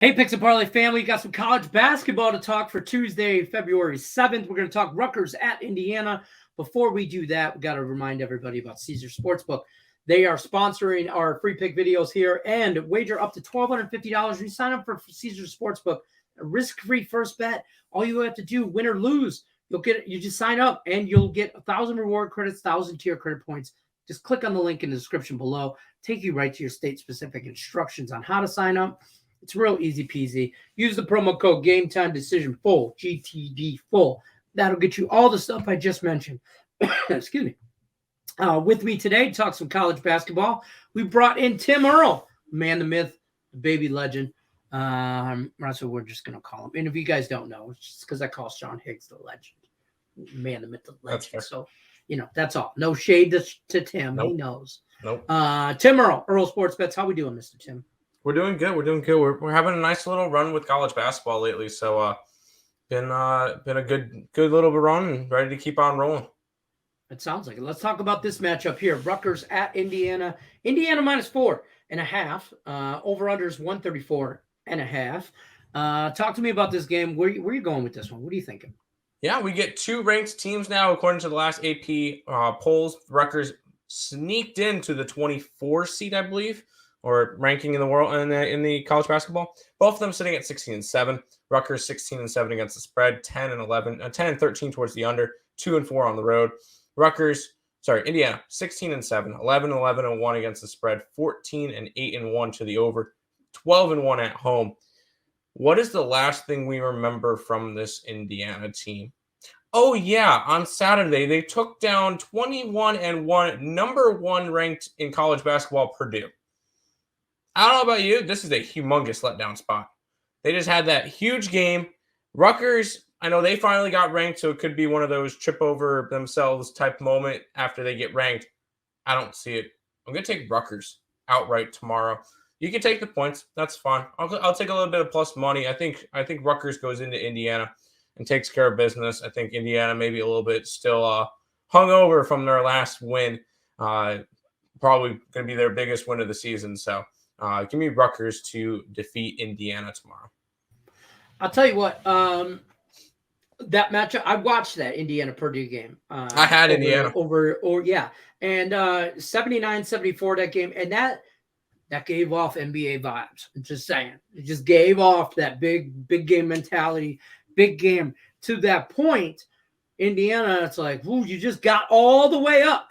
Hey, Picks Parlay family, got some college basketball to talk for Tuesday, February 7th. We're going to talk Rutgers at Indiana. Before we do that, we got to remind everybody about Caesar Sportsbook. They are sponsoring our free pick videos here and wager up to $1,250 when you sign up for Caesar Sportsbook. A risk-free first bet. All you have to do, win or lose, you just sign up and you'll get 1,000 reward credits, 1,000 tier credit points. Just click on the link in the description below. Take you right to your state-specific instructions on how to sign up. It's real easy peasy. Use the promo code GameTimeDecisionFull, GTD Full. That'll get you all the stuff I just mentioned. Excuse me. With me today to talk some college basketball, we brought in Tim Earle, man, the myth, the baby legend. That's what we're just going to call him. And if you guys don't know, it's just because I call Sean Higgs the legend. Man, the myth, the legend. So, that's all. No shade to Tim. Nope. He knows. Nope. Tim Earle, Earle Sports Bets. How we doing, Mr. Tim? We're doing good. We're having a nice little run with college basketball lately. So been a good little run and ready to keep on rolling. It sounds like it. Let's talk about this matchup here. Rutgers at Indiana. Indiana -4.5. Over-under is 134.5. Talk to me about this game. Where are you going with this one? What are you thinking? Yeah, we get two ranked teams now according to the last AP polls. Rutgers sneaked into the 24 seed, I believe, or ranking in the world in the college basketball. Both of them sitting at 16-7. Rutgers 16-7 against the spread, 10-13 towards the under, 2-4 on the road. Indiana 16-7, 11-11-1 against the spread, 14-8-1 to the over, 12-1 at home. What is the last thing we remember from this Indiana team? Oh yeah, on Saturday they took down 21-1, number one ranked in college basketball, Purdue. I don't know about you. This is a humongous letdown spot. They just had that huge game. Rutgers, I know they finally got ranked, so it could be one of those trip over themselves type moment after they get ranked. I don't see it. I'm going to take Rutgers outright tomorrow. You can take the points. That's fine. I'll take a little bit of plus money. I think Rutgers goes into Indiana and takes care of business. I think Indiana maybe a little bit still hungover from their last win. Probably going to be their biggest win of the season, so give me Rutgers to defeat Indiana tomorrow. I'll tell you what, that matchup, I watched that Indiana-Purdue game. I had Indiana. And 79-74 that game, and that gave off NBA vibes. I'm just saying. It just gave off that big game mentality, big game. To that point, Indiana, it's like, ooh, you just got all the way up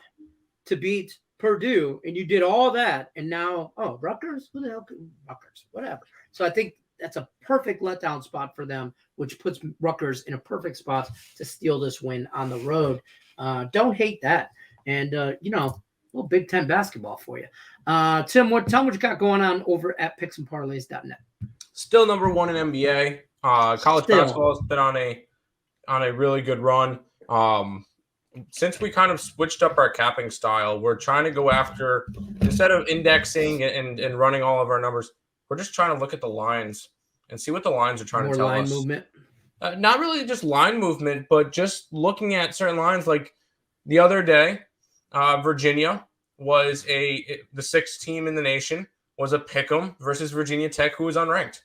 to beat Purdue, and you did all that, and now, Rutgers? Who the hell? Rutgers, whatever. So I think that's a perfect letdown spot for them, which puts Rutgers in a perfect spot to steal this win on the road. Don't hate that. And, little Big Ten basketball for you. Tim, tell me what you got going on over at picksandparlays.net. Still number one in NBA. College basketball has been on a really good run. Since we kind of switched up our capping style, we're trying to go after, instead of indexing and running all of our numbers, we're just trying to look at the lines and see what the lines are trying to tell us. More line movement? Not really just line movement, but just looking at certain lines. Like the other day, Virginia was the sixth team in the nation, was a pick'em versus Virginia Tech, who was unranked.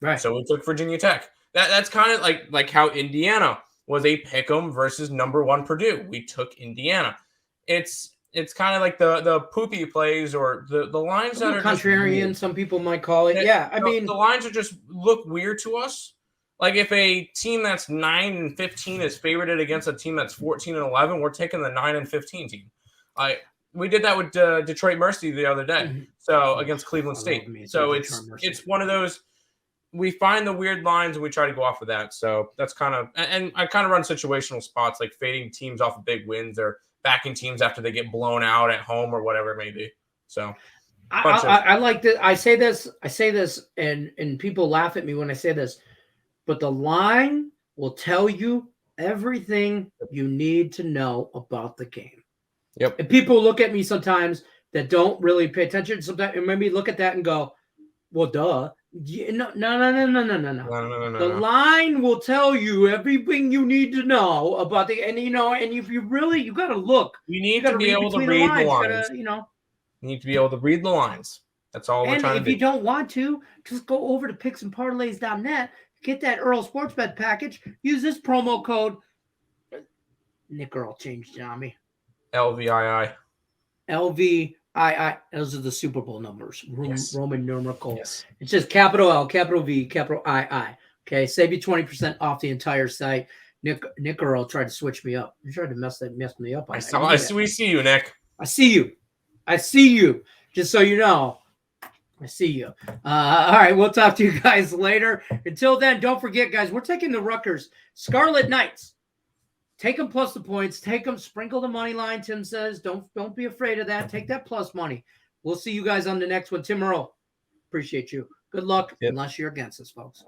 Right. So we took Virginia Tech. That's kind of like how Indiana was a pick'em versus number one Purdue. We took Indiana. It's kind of like the poopy plays or the lines that are contrarian, some people might call it. I mean, the lines are just look weird to us. Like if a team that's 9-15 is favorited against a team that's 14-11, we're taking the 9-15 team. We did that with Detroit Mercy the other day. So against Cleveland State. So it's one of those. We find the weird lines and we try to go off of that. So that's kind of, and I kind of run situational spots, like fading teams off of big wins or backing teams after they get blown out at home or whatever it may be. So I like this. I say this, and people laugh at me when I say this, but the line will tell you everything you need to know about the game. Yep. And people look at me sometimes that don't really pay attention. Sometimes, and maybe look at that and go, well, duh. No. The line will tell you everything you need to know about and if you got to look. You need to be able to read the lines. You need to be able to read the lines. That's all we're And trying to if do. you don't want to, just go over to picksandparlays.net, get that Earle Sports Bet package, use this promo code. Nick Earle changed it on me. LVII. LVII. Those are the Super Bowl numbers. Yes. Roman numeral. Yes. It's just capital L, capital V, capital II. Okay, save you 20% off the entire site. Nick Earle tried to switch me up. He tried to mess me up. We see you, Nick. I see you. Just so you know, I see you. All right, we'll talk to you guys later. Until then, don't forget, guys, we're taking the Rutgers Scarlett Knights. Take them plus the points. Take them, sprinkle the money line, Tim says. Don't be afraid of that. Take that plus money. We'll see you guys on the next one. Tim Earle, appreciate you. Good luck, unless you're against us, folks.